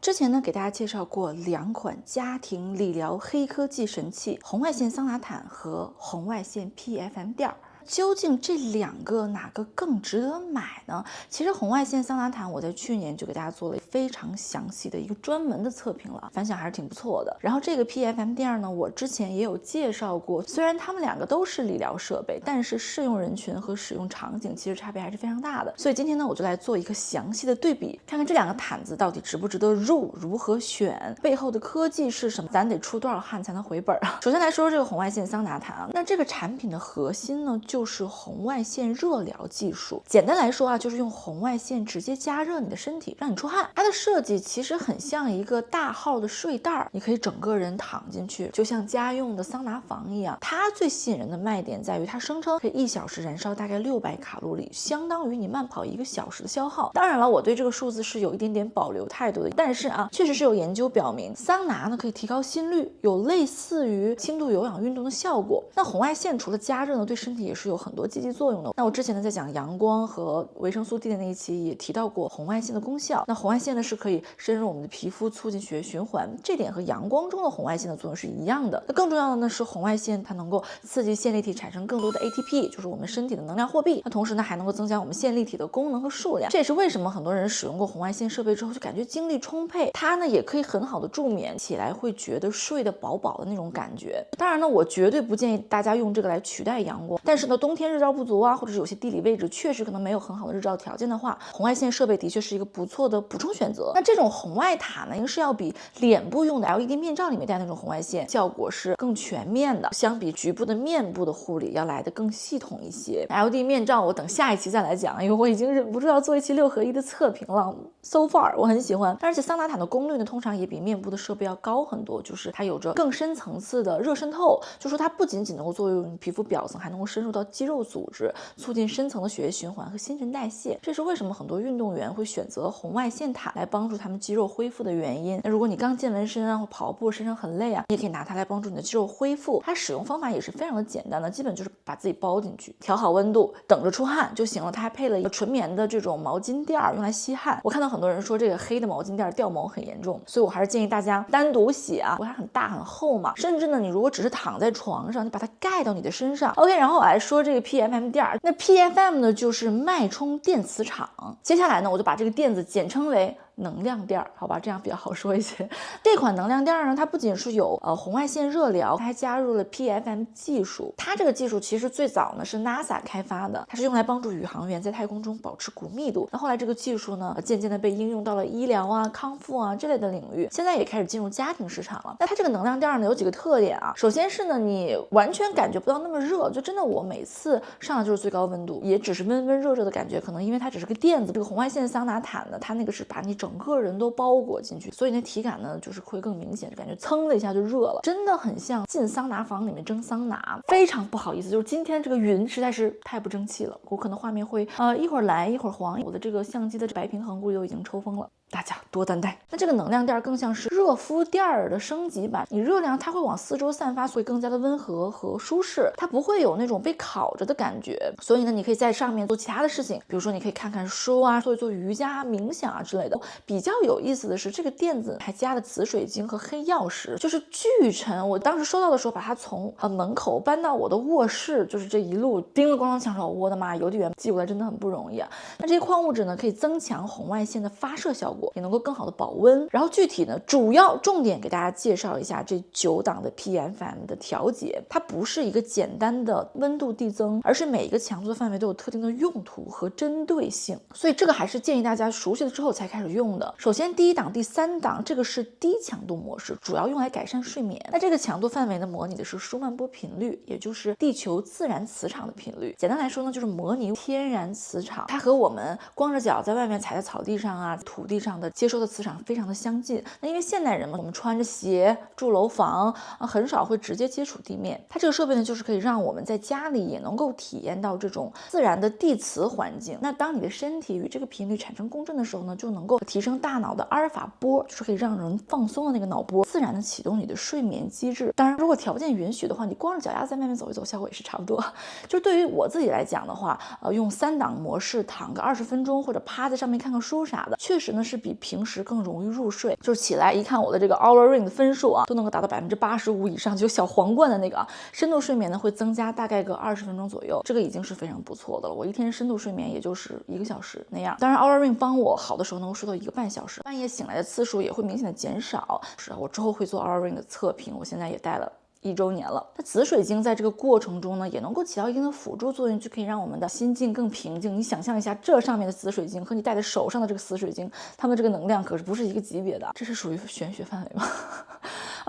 之前呢，给大家介绍过2款家庭理疗黑科技神器——红外线桑拿毯和红外线 PFM 垫。究竟这2个哪个更值得买呢？其实红外线桑拿毯我在去年就给大家做了非常详细的一个专门的测评了，反响还是挺不错的。然后这个 PFM 垫呢，我之前也有介绍过，虽然它们2个都是理疗设备，但是适用人群和使用场景其实差别还是非常大的。所以今天呢，我就来做一个详细的对比，看看这2个毯子到底值不值得入，如何选，背后的科技是什么，咱得出多少汗才能回本啊？首先来说这个红外线桑拿毯啊，那这个产品的核心呢，就是红外线热疗技术。简单来说啊，就是用红外线直接加热你的身体，让你出汗。它的设计其实很像一个大号的睡袋，你可以整个人躺进去，就像家用的桑拿房一样。它最吸引人的卖点在于，它声称可以1小时燃烧大概600卡路里，相当于你慢跑1个小时的消耗。当然了，我对这个数字是有一点点保留态度的，但是啊，确实是有研究表明，桑拿呢可以提高心率，有类似于轻度有氧运动的效果。那红外线除了加热呢，对身体也是有很多积极作用的。那我之前呢在讲阳光和维生素 D 的那一期也提到过红外线的功效。那红外线呢是可以深入我们的皮肤，促进血液循环，这点和阳光中的红外线的作用是一样的。那更重要的呢是红外线它能够刺激线粒体产生更多的 ATP， 就是我们身体的能量货币。那同时呢还能够增加我们线粒体的功能和数量。这也是为什么很多人使用过红外线设备之后就感觉精力充沛。它呢也可以很好的助眠，起来会觉得睡得饱饱的那种感觉。当然呢，我绝对不建议大家用这个来取代阳光，但是呢冬天日照不足啊，或者是有些地理位置确实可能没有很好的日照条件的话，红外线设备的确是一个不错的补充选择。那这种红外毯呢，是要比脸部用的 LED 面罩里面带那种红外线效果是更全面的，相比局部的面部的护理要来的更系统一些。LED 面罩我等下一期再来讲，因为我已经忍不住要做一期6合1的测评了。So far 我很喜欢，而且桑拿毯的功率呢通常也比面部的设备要高很多，就是它有着更深层次的热渗透，就说它不仅仅能够作用于皮肤表层，还能够深入到肌肉组织，促进深层的血液循环和新陈代谢。这是为什么很多运动员会选择红外线毯来帮助他们肌肉恢复的原因。那如果你刚健完身啊，或跑步身上很累啊，你也可以拿它来帮助你的肌肉恢复。它使用方法也是非常的简单的，基本就是把自己包进去，调好温度，等着出汗就行了。它还配了一个纯棉的这种毛巾垫用来吸汗。我看到很多人说这个黑的毛巾垫掉毛很严重，所以我还是建议大家单独洗啊，它很大很厚嘛，甚至呢你如果只是躺在床上，你把它盖到你的身上。 OK， 然后我来说这个 PFM 垫。那 PFM 呢就是脉冲电磁场，接下来呢我就把这个垫子简称为能量垫，好吧，这样比较好说一些。这款能量垫呢，它不仅是有红外线热疗，它还加入了 PFM 技术。它这个技术其实最早呢是 NASA 开发的，它是用来帮助宇航员在太空中保持骨密度。那后来这个技术呢，渐渐的被应用到了医疗啊、康复啊这类的领域，现在也开始进入家庭市场了。那它这个能量垫呢有几个特点啊，首先是呢你完全感觉不到那么热，就真的我每次上的就是最高温度，也只是温温热热的感觉，可能因为它只是个垫子。这个红外线桑拿毯呢，它那个是把你整个人都包裹进去，所以那体感呢就是会更明显，就感觉噌的一下就热了，真的很像进桑拿房里面蒸桑拿。非常不好意思，就是今天这个云实在是太不争气了，我可能画面会一会儿蓝一会儿黄，我的这个相机的白平衡估计都已经抽风了，大家多担待。那这个能量垫更像是热敷垫的升级版，你热量它会往四周散发，所以更加的温和和舒适，它不会有那种被烤着的感觉。所以呢你可以在上面做其他的事情，比如说你可以看看书啊，做一做瑜伽冥想啊之类的。比较有意思的是，这个垫子还加了紫水晶和黑曜石，就是巨沉。我当时收到的时候把它从门口搬到我的卧室，就是这一路叮了咣啷响手，我的妈，邮递员寄过来真的很不容易啊。那这些矿物质呢可以增强红外线的发射效果，也能够更好的保温。然后具体呢主要重点给大家介绍一下这9档的 PFM 的调节。它不是一个简单的温度递增，而是每一个强度的范围都有特定的用途和针对性，所以这个还是建议大家熟悉了之后才开始用的。首先第1档第3档这个是低强度模式，主要用来改善睡眠。那这个强度范围呢模拟的是舒曼波频率，也就是地球自然磁场的频率。简单来说呢就是模拟天然磁场，它和我们光着脚在外面踩在草地上啊土地上的接收的磁场非常的相近。那因为现代人嘛，我们穿着鞋住楼房很少会直接接触地面，它这个设备呢就是可以让我们在家里也能够体验到这种自然的地磁环境。那当你的身体与这个频率产生共振的时候呢，就能够提升大脑的阿尔法波，就是可以让人放松的那个脑波，自然的启动你的睡眠机制。当然如果条件允许的话，你光着脚丫在外面走一走效果也是差不多。就对于我自己来讲的话用3档模式躺个20分钟或者趴在上面看看书啥的，确实呢是比平时更容易入睡。就是起来一看我的这个 Oura Ring 的分数啊，都能够达到85%以上，就小皇冠的那个深度睡眠呢会增加大概个20分钟左右，这个已经是非常不错的了。我一天深度睡眠也就是1个小时那样。当然 Oura Ring 帮我好的时候能够睡到1个半小时，半夜醒来的次数也会明显的减少。是啊，我之后会做 Oura Ring 的测评，我现在也戴了1周年了。那紫水晶在这个过程中呢，也能够起到一定的辅助作用，就可以让我们的心境更平静。你想象一下，这上面的紫水晶和你戴在手上的这个紫水晶，它们这个能量可是不是一个级别的，这是属于玄学范围吗？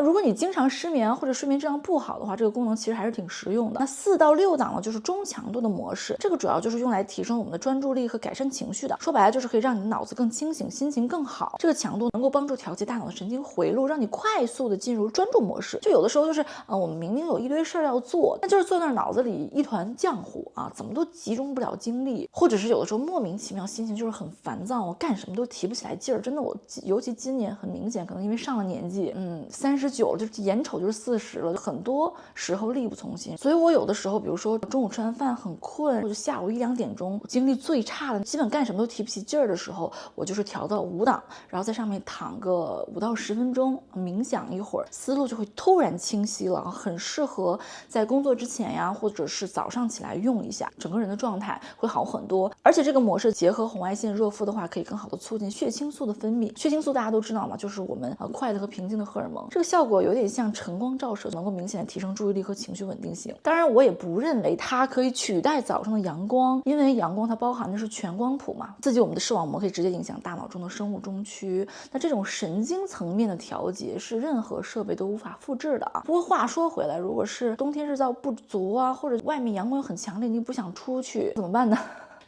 如果你经常失眠或者睡眠质量不好的话，这个功能其实还是挺实用的。那4到6档呢，就是中强度的模式，这个主要就是用来提升我们的专注力和改善情绪的。说白了就是可以让你的脑子更清醒，心情更好。这个强度能够帮助调节大脑的神经回路，让你快速的进入专注模式。就有的时候就是我们明明有一堆事儿要做，那就是坐那儿脑子里一团浆糊啊，怎么都集中不了精力，或者是有的时候莫名其妙心情就是很烦躁，我干什么都提不起来劲儿。真的，我尤其今年很明显，可能因为上了年纪，39了，就眼瞅就是40了，很多时候力不从心。所以我有的时候，比如说中午吃完饭很困，或者下午1、2点钟精力最差的，基本干什么都提不起劲儿的时候，我就是调到5档，然后在上面躺个5到10分钟，冥想一会儿，思路就会突然清晰了，很适合在工作之前呀，或者是早上起来用一下，整个人的状态会好很多。而且这个模式结合红外线热敷的话，可以更好的促进血清素的分泌。血清素大家都知道嘛，就是我们快乐和平静的荷尔蒙，这个效果有点像晨光照射，能够明显的提升注意力和情绪稳定性。当然我也不认为它可以取代早上的阳光，因为阳光它包含的是全光谱嘛，刺激我们的视网膜，可以直接影响大脑中的生物钟区。那这种神经层面的调节是任何设备都无法复制的啊。不过话说回来，如果是冬天日照不足啊，或者外面阳光很强烈，你不想出去怎么办呢？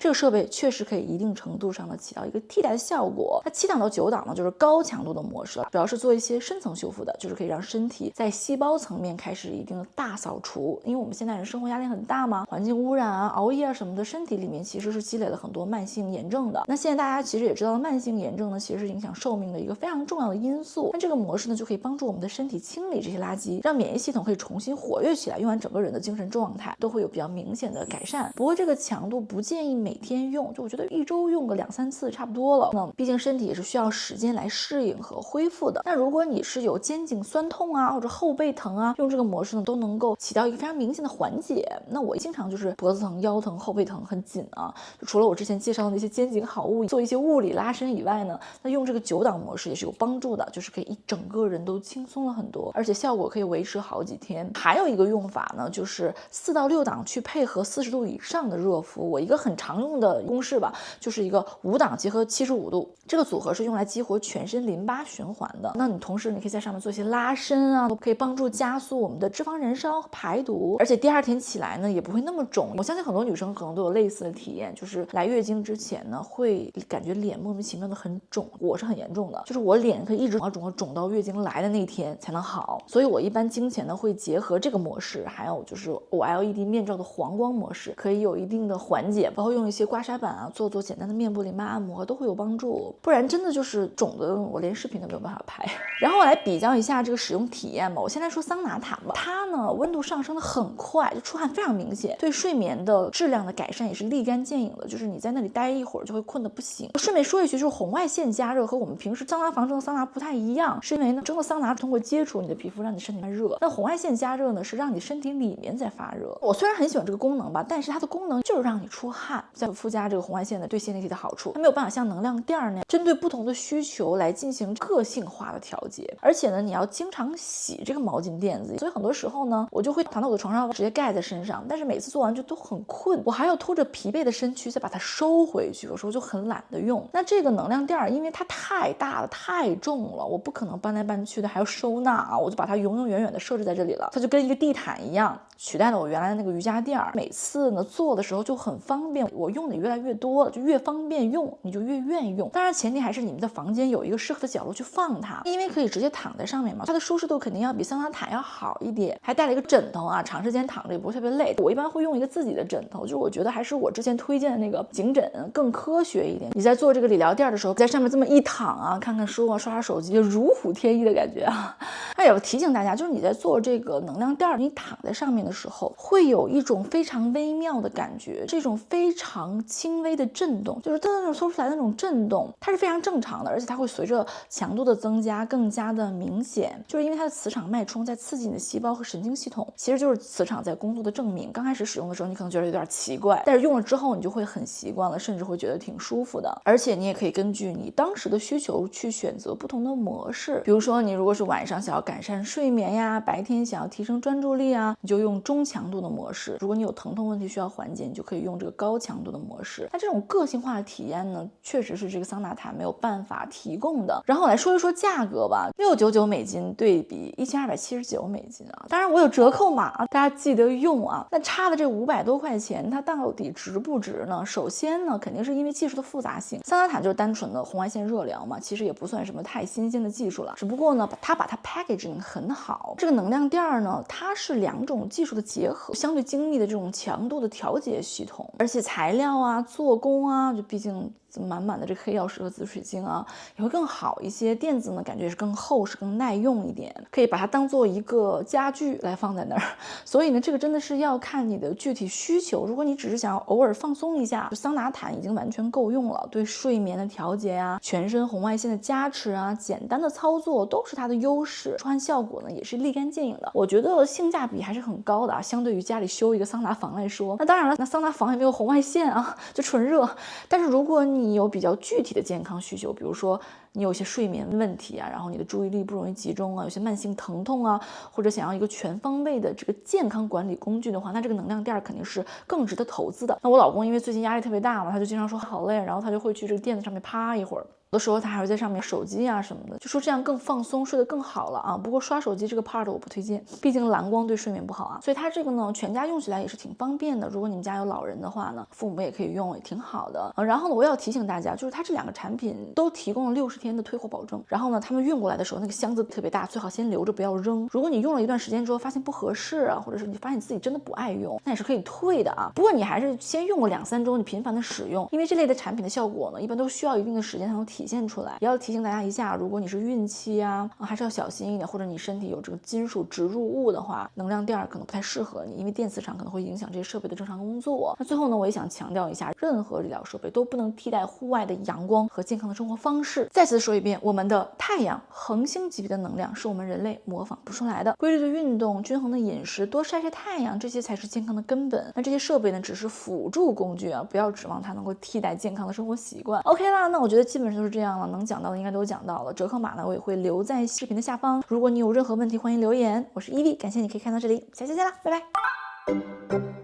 这个设备确实可以一定程度上的起到一个替代的效果。那7档到9档呢，就是高强度的模式了，主要是做一些深层修复的，就是可以让身体在细胞层面开始一定的大扫除。因为我们现在人生活压力很大嘛，环境污染啊、熬夜啊什么的，身体里面其实是积累了很多慢性炎症的。那现在大家其实也知道，慢性炎症呢其实是影响寿命的一个非常重要的因素。那这个模式呢就可以帮助我们的身体清理这些垃圾，让免疫系统可以重新活跃起来，用完整个人的精神状态都会有比较明显的改善。不过这个强度不建议每天用，就我觉得1周用个2、3次差不多了。那毕竟身体也是需要时间来适应和恢复的。那如果你是有肩颈酸痛啊，或者后背疼啊，用这个模式呢都能够起到一个非常明显的缓解。那我经常就是脖子疼、腰疼、后背疼很紧啊，就除了我之前介绍的那些肩颈好物做一些物理拉伸以外呢，那用这个9档模式也是有帮助的，就是可以一整个人都轻松了很多，而且效果可以维持好几天。还有一个用法呢，就是4到6档去配合40度以上的热敷。我一个很常用的公式吧，就是一个5档结合75度，这个组合是用来激活全身淋巴循环的。那你同时你可以在上面做一些拉伸啊，可以帮助加速我们的脂肪燃烧和排毒，而且第2天起来呢也不会那么肿。我相信很多女生可能都有类似的体验，就是来月经之前呢会感觉脸莫名其妙的很肿，我是很严重的，就是我脸可以一直肿到月经来的那天才能好。所以我一般经前呢会结合这个模式，还有就是 OLED 面罩的黄光模式，可以有一定的缓解，包括用一些刮痧板啊，做简单的面部淋巴按摩都会有帮助。不然真的就是肿的我连视频都没有办法拍。然后我来比较一下这个使用体验吧。我先来说桑拿毯吧，它呢温度上升的很快，就出汗非常明显，对睡眠的质量的改善也是立竿见影的，就是你在那里待一会儿就会困得不行。顺便说一句，就是红外线加热和我们平时桑拿房中的桑拿不太一样，是因为呢蒸的桑拿通过接触你的皮肤让你身体发热，那红外线加热呢是让你身体里面在发热。我虽然很喜欢这个功能吧，但是它的功能就是让你出汗，再附加这个红外线的对线粒体的好处，它没有办法像能量垫那样针对不同的需求来进行个性化的调节。而且呢你要经常洗这个毛巾垫子，所以很多时候呢我就会躺到我的床上直接盖在身上，但是每次做完就都很困，我还要拖着疲惫的身躯再把它收回去，有时候就很懒得用。那这个能量垫因为它太大了太重了，我不可能搬来搬去的，还要收纳啊，我就把它永永远远的设置在这里了，它就跟一个地毯一样，取代了我原来的那个瑜伽垫。每次呢做的时候就很方便，我用的越来越多了，就越方便用你就越愿意用。当然前提还是你们的房间有一个适合的角落去放它，因为可以直接躺在上面嘛，它的舒适度肯定要比桑拿毯要好一点，还带了一个枕头啊，长时间躺着也不会特别累。我一般会用一个自己的枕头，就是我觉得还是我之前推荐的那个颈枕更科学一点。你在做这个理疗垫的时候，在上面这么一躺啊，看看书啊，刷刷手机，如虎添翼的感觉啊。那也要提醒大家，就是你在做这个能量垫，你躺在上面的时候，会有一种非常微妙的感觉，这种非常轻微的震动，就是噔噔说出来的那种震动，它是非常正常的，而且它会随着强度的增加更加的明显，就是因为它的磁场脉冲在刺激你的细胞和神经系统，其实就是磁场在工作的证明。刚开始使用的时候，你可能觉得有点奇怪，但是用了之后，你就会很习惯了，甚至会觉得挺舒服的。而且你也可以根据你当时的需求去选择不同的模式，比如说你如果是晚上想要改善睡眠呀，白天想要提升专注力啊，你就用中强度的模式；如果你有疼痛问题需要缓解，你就可以用这个高强度的模式。那这种个性化的体验呢，确实是这个桑拿毯没有办法提供的。然后我来说一说价格吧，699美金对比1279美金啊，当然我有折扣码啊，大家记得用啊。那差的这500多块钱，它到底值不值呢？首先呢，肯定是因为技术的复杂性。桑拿毯就是单纯的红外线热疗嘛，其实也不算什么太新鲜的技术了，只不过呢，它把它 packaging 很好。这个能量垫呢，它是2种技术的结合，相对精密的这种强度的调节系统，而且材料啊、做工啊，就毕竟满满的这个黑曜石和紫水晶啊，也会更好一些。垫子呢，感觉是更厚实、更耐用一点，可以把它当做一个家具来放在那儿。所以呢，这个真的是要看你的具体需求。如果你只是想要偶尔放松一下，桑拿毯已经完全够用了。对睡眠的调节啊，全身红外线的加持啊，简单的操作都是它的优势。出汗效果呢，也是立竿见影的。我觉得性价比还是很高的啊，相对于家里修一个桑拿房来说。那当然了，那桑拿房也没有红外线啊，就纯热。但是如果你有比较具体的健康需求，比如说你有一些睡眠问题啊，然后你的注意力不容易集中啊，有些慢性疼痛啊，或者想要一个全方位的这个健康管理工具的话，那这个能量垫肯定是更值得投资的。那我老公因为最近压力特别大嘛，他就经常说好累，然后他就会去这个垫子上面趴一会儿。有的时候他还会在上面手机啊什么的，就说这样更放松，睡得更好了啊。不过刷手机这个 part 我不推荐，毕竟蓝光对睡眠不好啊。所以它这个呢，全家用起来也是挺方便的。如果你们家有老人的话呢，父母也可以用，也挺好的。然后呢，我要提醒大家，就是它这2个产品都提供了60天的退货保证。然后呢，他们运过来的时候，那个箱子特别大，最好先留着不要扔。如果你用了一段时间之后发现不合适啊，或者是你发现你自己真的不爱用，那也是可以退的啊。不过你还是先用个2、3周，你频繁的使用，因为这类的产品的效果呢，一般都需要一定的时间才能体现出来。也要提醒大家一下，如果你是孕期啊，还是要小心一点，或者你身体有这个金属植入物的话，能量垫可能不太适合你，因为电磁场可能会影响这些设备的正常工作。那最后呢，我也想强调一下，任何医疗设备都不能替代户外的阳光和健康的生活方式。再次说一遍，我们的太阳恒星级别的能量是我们人类模仿不出来的。规律的运动、均衡的饮食、多晒晒太阳，这些才是健康的根本。那这些设备呢，只是辅助工具啊，不要指望它能够替代健康的生活习惯。OK 啦，那我觉得基本上就是这样了，能讲到的应该都讲到了。折扣码呢，我也会留在视频的下方。如果你有任何问题，欢迎留言。我是伊利，感谢你可以看到这里，下期见啦，拜拜。